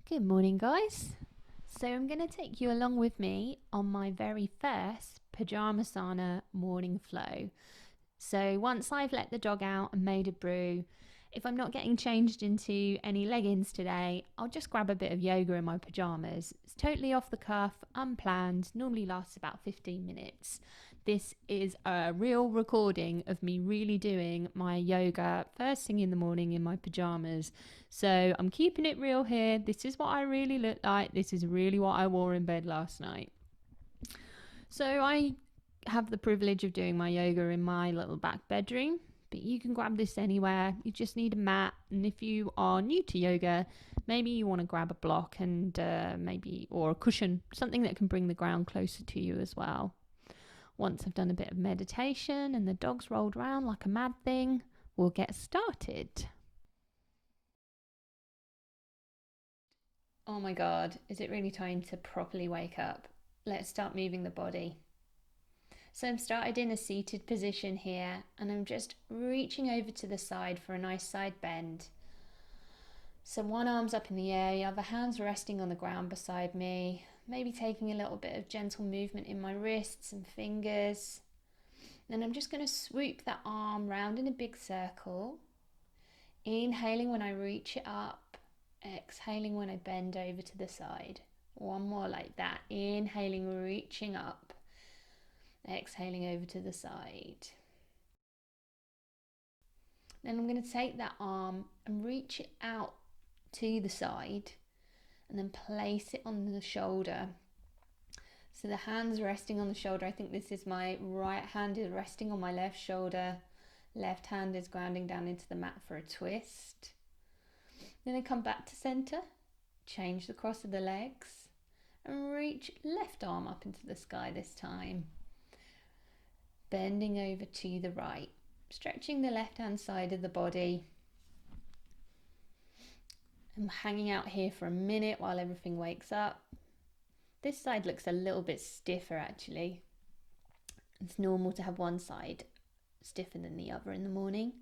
Good morning, guys. So I'm going to take you along with me on my very first Pyjamasana morning flow. So once I've let the dog out and made a brew, if I'm not getting changed into any leggings today, I'll just grab a bit of yoga in my pyjamas. It's totally off the cuff, unplanned, normally lasts about 15 minutes. This is a real recording of me really doing my yoga first thing in the morning in my pyjamas. So I'm keeping it real here. This is what I really look like. This is really what I wore in bed last night. So I have the privilege of doing my yoga in my little back bedroom, but you can grab this anywhere. You just need a mat, and if you are new to yoga, maybe you want to grab a block and or a cushion, something that can bring the ground closer to you as well. Once I've done a bit of meditation and the dog's rolled around like a mad thing, we'll get started. Oh my God, is it really time to properly wake up? Let's start moving the body. So I'm started in a seated position here, and I'm just reaching over to the side for a nice side bend. So one arm's up in the air, the other hand's resting on the ground beside me, maybe taking a little bit of gentle movement in my wrists and fingers. Then I'm just going to swoop that arm round in a big circle, inhaling when I reach it up, exhaling when I bend over to the side. One more like that, inhaling, reaching up, exhaling over to the side. Then I'm going to take that arm and reach it out to the side and then place it on the shoulder. So the hand's resting on the shoulder. I think this is my right hand is resting on my left shoulder. Left hand is grounding down into the mat for a twist. Then I come back to center, change the cross of the legs and reach left arm up into the sky this time. Bending over to the right, stretching the left hand side of the body. I'm hanging out here for a minute while everything wakes up. This side looks a little bit stiffer actually. It's normal to have one side stiffer than the other in the morning.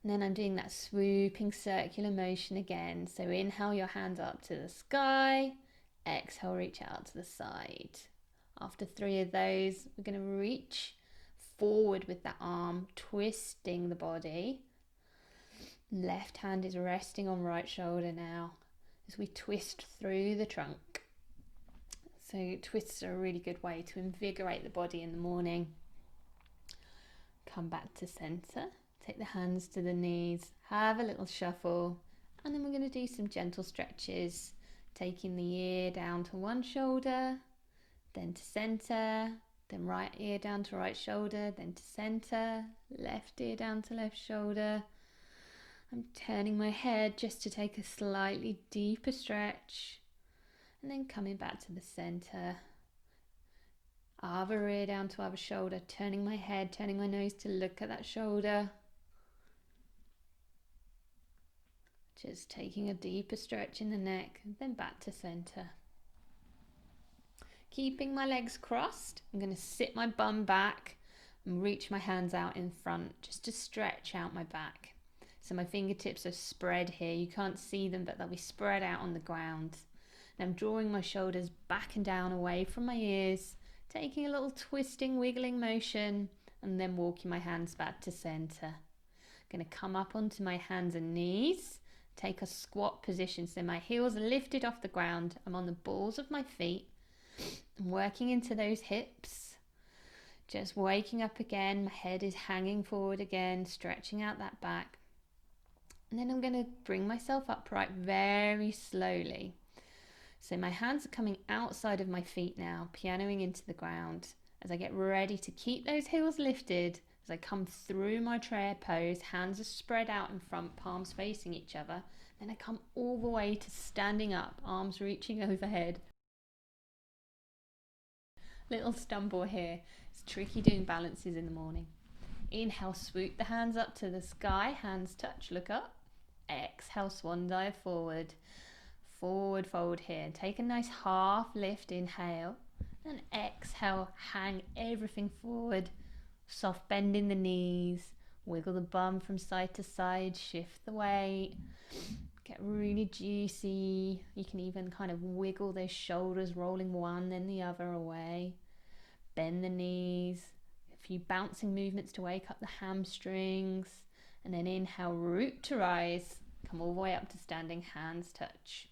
And then I'm doing that swooping circular motion again. So inhale your hands up to the sky, exhale, reach out to the side. After 3 of those, we're going to reach forward with that arm, twisting the body. Left hand is resting on right shoulder now as we twist through the trunk. So twists are a really good way to invigorate the body in the morning. Come back to center, take the hands to the knees, have a little shuffle, and then we're going to do some gentle stretches, taking the ear down to one shoulder, then to center, then right ear down to right shoulder, then to center, left ear down to left shoulder. I'm turning my head just to take a slightly deeper stretch, and then coming back to the center. Other ear down to other shoulder, turning my head, turning my nose to look at that shoulder. Just taking a deeper stretch in the neck, and then back to center. Keeping my legs crossed, I'm going to sit my bum back and reach my hands out in front just to stretch out my back. So my fingertips are spread here. You can't see them, but they'll be spread out on the ground. And I'm drawing my shoulders back and down away from my ears, taking a little twisting, wiggling motion, and then walking my hands back to center. I'm going to come up onto my hands and knees, take a squat position. So my heels are lifted off the ground. I'm on the balls of my feet. I'm working into those hips. Just waking up again. My head is hanging forward again, stretching out that back. And then I'm going to bring myself upright very slowly. So my hands are coming outside of my feet now, pianoing into the ground as I get ready to keep those heels lifted. As I come through my chair pose, hands are spread out in front, palms facing each other. Then I come all the way to standing up, arms reaching overhead. Little stumble here. It's tricky doing balances in the morning. Inhale, swoop the hands up to the sky, hands touch, look up. Exhale, swan dive forward. Forward fold here. Take a nice half lift, inhale. And exhale, hang everything forward. Soft bend in the knees. Wiggle the bum from side to side, shift the weight. get really juicy. You can even kind of wiggle those shoulders, rolling one then the other away. Bend the knees, a few bouncing movements to wake up the hamstrings, and then inhale, root to rise. Come all the way up to standing, hands touch.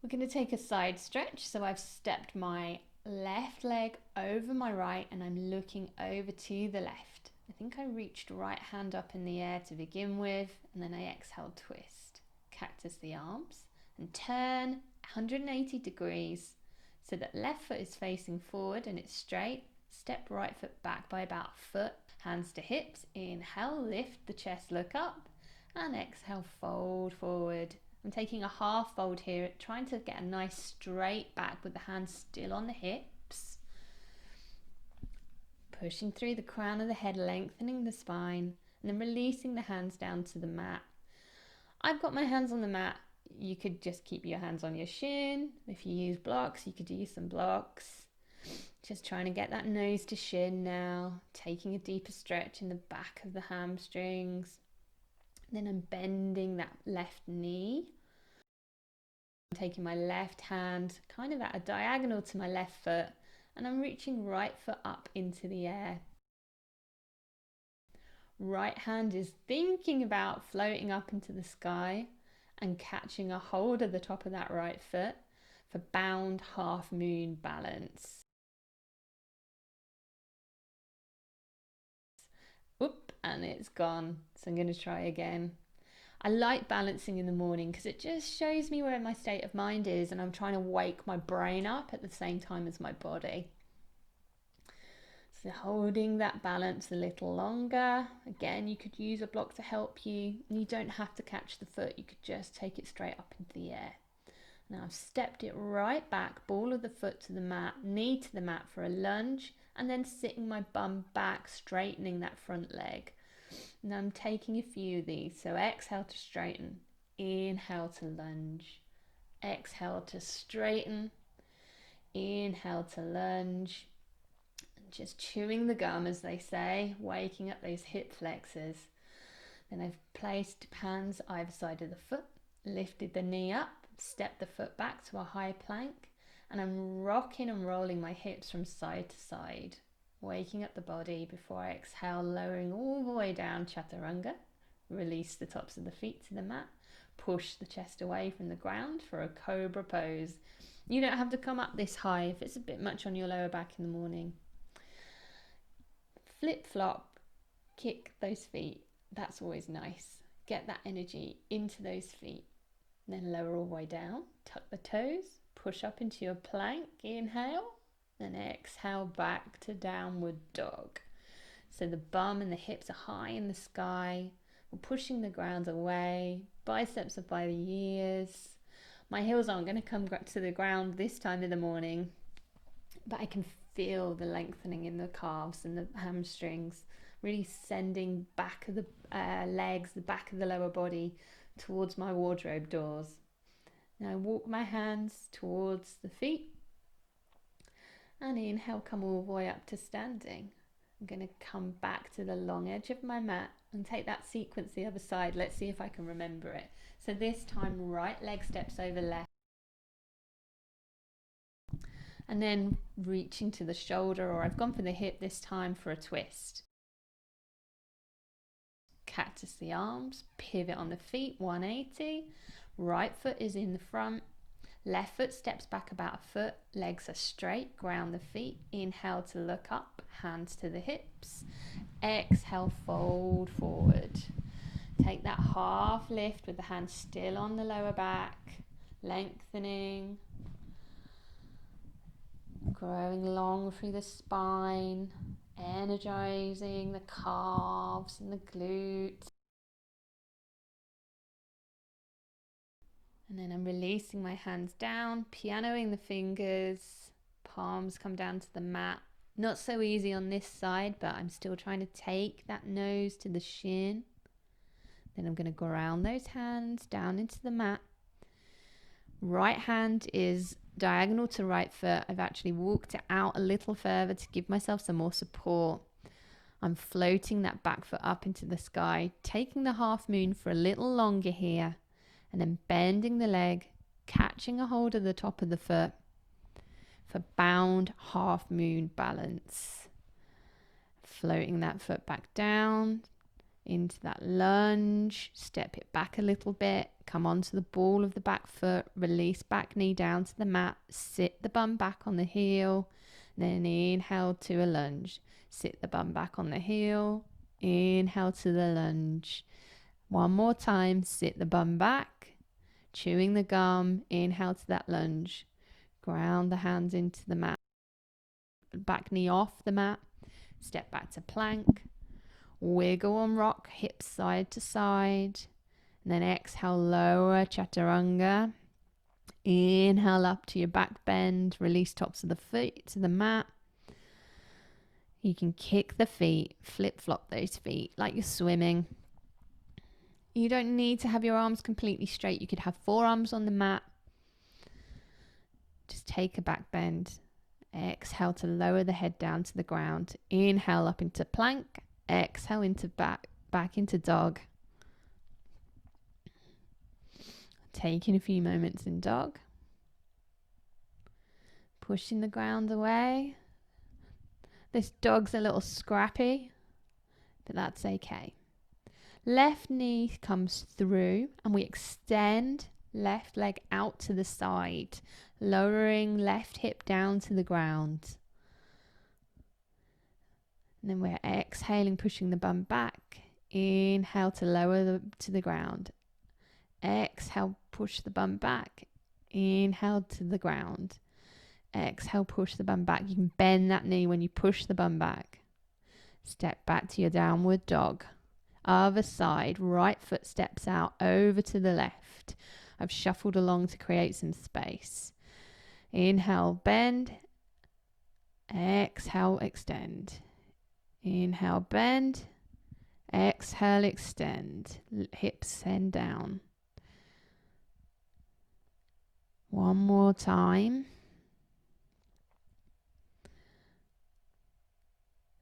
We're going to take a side stretch. So I've stepped my left leg over my right and I'm looking over to the left. I think I reached right hand up in the air to begin with, and then I exhale, twist. Cactus the arms and turn 180 degrees so that left foot is facing forward and it's straight. Step right foot back by about a foot, hands to hips. Inhale, lift the chest, look up, and exhale, fold forward. I'm taking a half fold here, trying to get a nice straight back with the hands still on the hips. Pushing through the crown of the head, lengthening the spine, and then releasing the hands down to the mat. I've got my hands on the mat. You could just keep your hands on your shin. If you use blocks, you could use some blocks. Just trying to get that nose to shin now. Taking a deeper stretch in the back of the hamstrings. Then I'm bending that left knee. I'm taking my left hand kind of at a diagonal to my left foot, and I'm reaching right foot up into the air. Right hand is thinking about floating up into the sky and catching a hold of the top of that right foot for bound half moon balance. Oop, and it's gone. So I'm going to try again. I like balancing in the morning because it just shows me where my state of mind is, and I'm trying to wake my brain up at the same time as my body. So holding that balance a little longer. Again, you could use a block to help you. You don't have to catch the foot. You could just take it straight up into the air. Now I've stepped it right back, ball of the foot to the mat, knee to the mat for a lunge, and then sitting my bum back, straightening that front leg. Now I'm taking a few of these. So exhale to straighten, inhale to lunge, exhale to straighten, inhale to lunge. Just chewing the gum, as they say, waking up those hip flexors. Then I've placed hands either side of the foot, lifted the knee up, stepped the foot back to a high plank, and I'm rocking and rolling my hips from side to side, waking up the body before I exhale, lowering all the way down, chaturanga. Release the tops of the feet to the mat, push the chest away from the ground for a cobra pose. You don't have to come up this high if it's a bit much on your lower back in the morning. Flip flop, kick those feet. That's always nice. Get that energy into those feet. Then lower all the way down, tuck the toes, push up into your plank, inhale, and exhale back to downward dog. So the bum and the hips are high in the sky. We're pushing the ground away, biceps are by the ears. My heels aren't going to come to the ground this time of the morning, but I can feel the lengthening in the calves and the hamstrings, really sending back of the legs, the back of the lower body towards my wardrobe doors. Now I walk my hands towards the feet and inhale, come all the way up to standing. I'm going to come back to the long edge of my mat and take that sequence the other side. Let's see if I can remember it. So this time right leg steps over left. And then reaching to the shoulder, or I've gone for the hip this time for a twist. Cactus the arms, pivot on the feet, 180. Right foot is in the front. Left foot steps back about a foot. Legs are straight, ground the feet. Inhale to look up, hands to the hips. Exhale, fold forward. Take that half lift with the hands still on the lower back, lengthening. Growing long through the spine, energizing the calves and the glutes. And then I'm releasing my hands down, pianoing the fingers, palms come down to the mat. Not so easy on this side, but I'm still trying to take that nose to the shin. Then I'm going to ground those hands down into the mat. Right hand is diagonal to right foot. I've actually walked it out a little further to give myself some more support. I'm floating that back foot up into the sky, taking the half moon for a little longer here, and then bending the leg, catching a hold of the top of the foot for bound half moon balance. Floating that foot back down into that lunge, step it back a little bit, come onto the ball of the back foot, release back knee down to the mat, sit the bum back on the heel, then inhale to a lunge. Sit the bum back on the heel, inhale to the lunge. One more time, sit the bum back, chewing the gum, inhale to that lunge. Ground the hands into the mat, back knee off the mat, step back to plank, wiggle and rock, hips side to side, and then exhale, lower chaturanga. Inhale up to your back bend, release tops of the feet to the mat. You can kick the feet, flip-flop those feet like you're swimming. You don't need to have your arms completely straight. You could have forearms on the mat. Just take a back bend. Exhale to lower the head down to the ground. Inhale up into plank. Exhale into back into dog. Taking a few moments in dog. Pushing the ground away. This dog's a little scrappy, but that's okay. Left knee comes through and we extend left leg out to the side, lowering left hip down to the ground. And then we're exhaling, pushing the bum back. Inhale to lower to the ground. Exhale, push the bum back. Inhale to the ground. Exhale, push the bum back. You can bend that knee when you push the bum back. Step back to your downward dog. Other side, right foot steps out over to the left. I've shuffled along to create some space. Inhale, bend. Exhale, extend. Inhale, bend. Exhale, extend. Hips send down. One more time.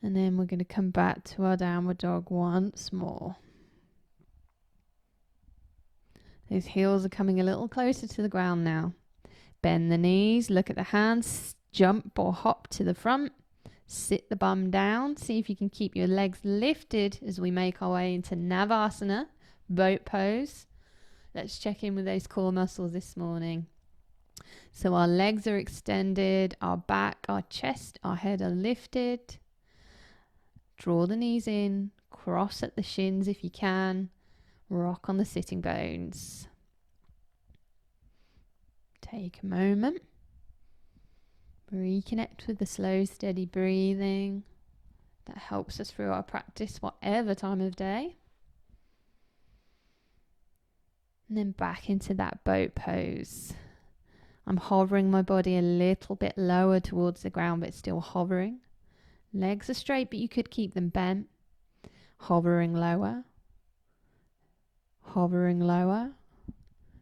And then we're going to come back to our downward dog once more. Those heels are coming a little closer to the ground now. Bend the knees, look at the hands, jump or hop to the front. Sit the bum down. See if you can keep your legs lifted as we make our way into Navasana, boat pose. Let's check in with those core muscles this morning. So our legs are extended, our back, our chest, our head are lifted. Draw the knees in, cross at the shins if you can, rock on the sitting bones. Take a moment. Reconnect with the slow, steady breathing that helps us through our practice, whatever time of day. And then back into that boat pose. I'm hovering my body a little bit lower towards the ground, but still hovering. Legs are straight, but you could keep them bent. Hovering lower. Hovering lower.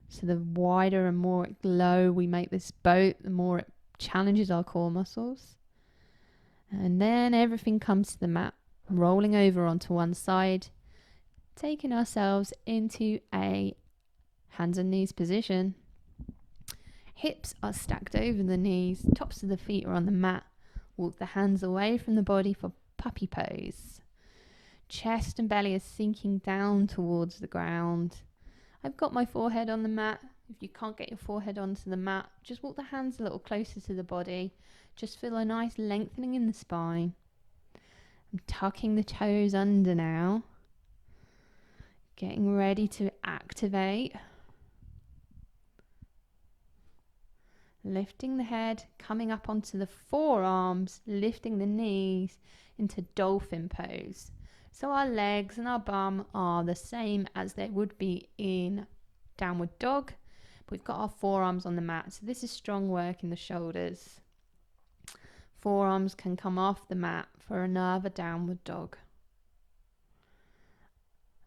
So the wider and more low we make this boat, the more it challenges our core muscles. And then everything comes to the mat, rolling over onto one side, taking ourselves into a hands and knees position. Hips are stacked over the knees, tops of the feet are on the mat. Walk the hands away from the body for puppy pose. Chest and belly are sinking down towards the ground. I've got my forehead on the mat. If you can't get your forehead onto the mat, just walk the hands a little closer to the body. Just feel a nice lengthening in the spine. I'm tucking the toes under now. Getting ready to activate. Lifting the head, coming up onto the forearms, lifting the knees into dolphin pose. So our legs and our bum are the same as they would be in downward dog. We've got our forearms on the mat. So this is strong work in the shoulders. Forearms can come off the mat for another downward dog.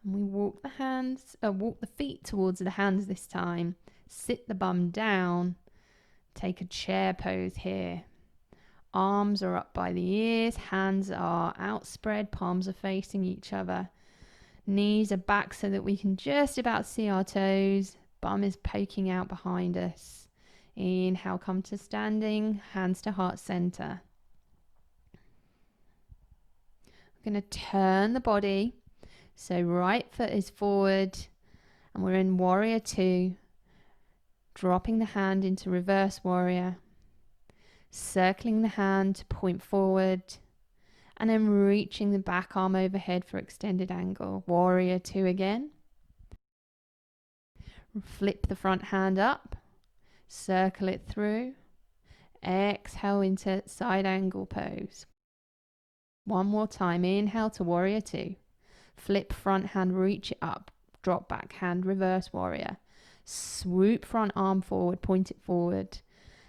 And we walk the feet towards the hands this time. Sit the bum down. Take a chair pose here. Arms are up by the ears, hands are outspread, palms are facing each other. Knees are back so that we can just about see our toes. Bum is poking out behind us. Inhale, come to standing, hands to heart center. We're going to turn the body. So right foot is forward and we're in warrior 2. Dropping the hand into reverse warrior. Circling the hand to point forward. And then reaching the back arm overhead for extended angle. Warrior 2 again. Flip the front hand up. Circle it through. Exhale into side angle pose. One more time. Inhale to warrior 2. Flip front hand, reach it up. Drop back hand, reverse warrior. Swoop front arm forward, point it forward.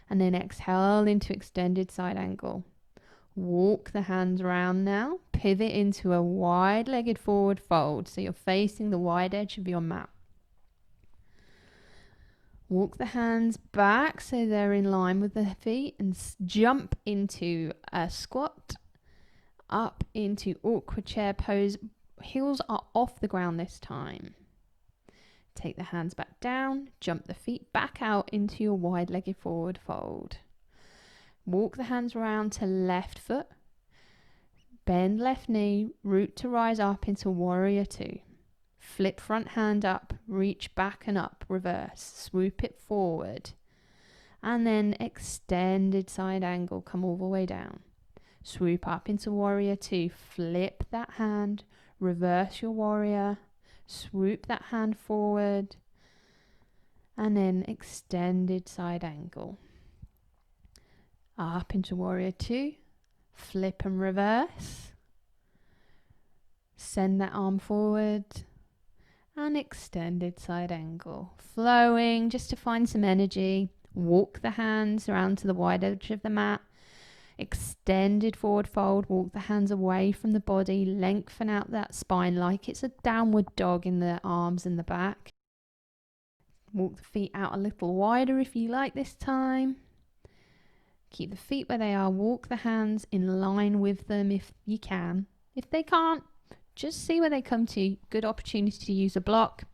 And then exhale into extended side angle. Walk the hands around now. Pivot into a wide-legged forward fold. So you're facing the wide edge of your mat. Walk the hands back so they're in line with the feet and jump into a squat. Up into awkward chair pose. Heels are off the ground this time. Take the hands back down. Jump the feet back out into your wide-legged forward fold. Walk the hands around to left foot. Bend left knee. Root to rise up into warrior 2. Flip front hand up, reach back and up, reverse, swoop it forward. And then extended side angle, come all the way down. Swoop up into warrior 2, flip that hand, reverse your warrior, swoop that hand forward. And then extended side angle. Up into warrior 2, flip and reverse. Send that arm forward. And extended side angle. Flowing just to find some energy. Walk the hands around to the wide edge of the mat. Extended forward fold. Walk the hands away from the body. Lengthen out that spine like it's a downward dog in the arms and the back. Walk the feet out a little wider if you like this time. Keep the feet where they are. Walk the hands in line with them if you can. If they can't, just see where they come to. Good opportunity to use a block.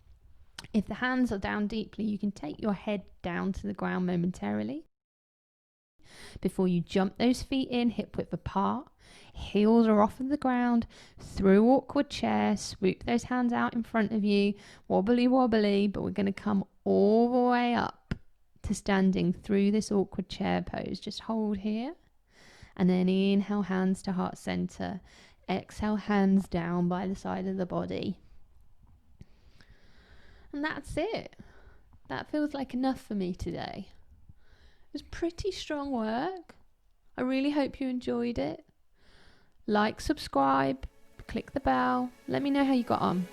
If the hands are down deeply, you can take your head down to the ground momentarily. Before you jump those feet in, hip width apart. Heels are off of the ground. Through awkward chair, swoop those hands out in front of you. Wobbly wobbly, but we're going to come all the way up to standing through this awkward chair pose. Just hold here. And then inhale, hands to heart center. Exhale, hands down by the side of the body. And that's it. That feels like enough for me today. It was pretty strong work. I really hope you enjoyed it. Like, subscribe, click the bell. Let me know how you got on.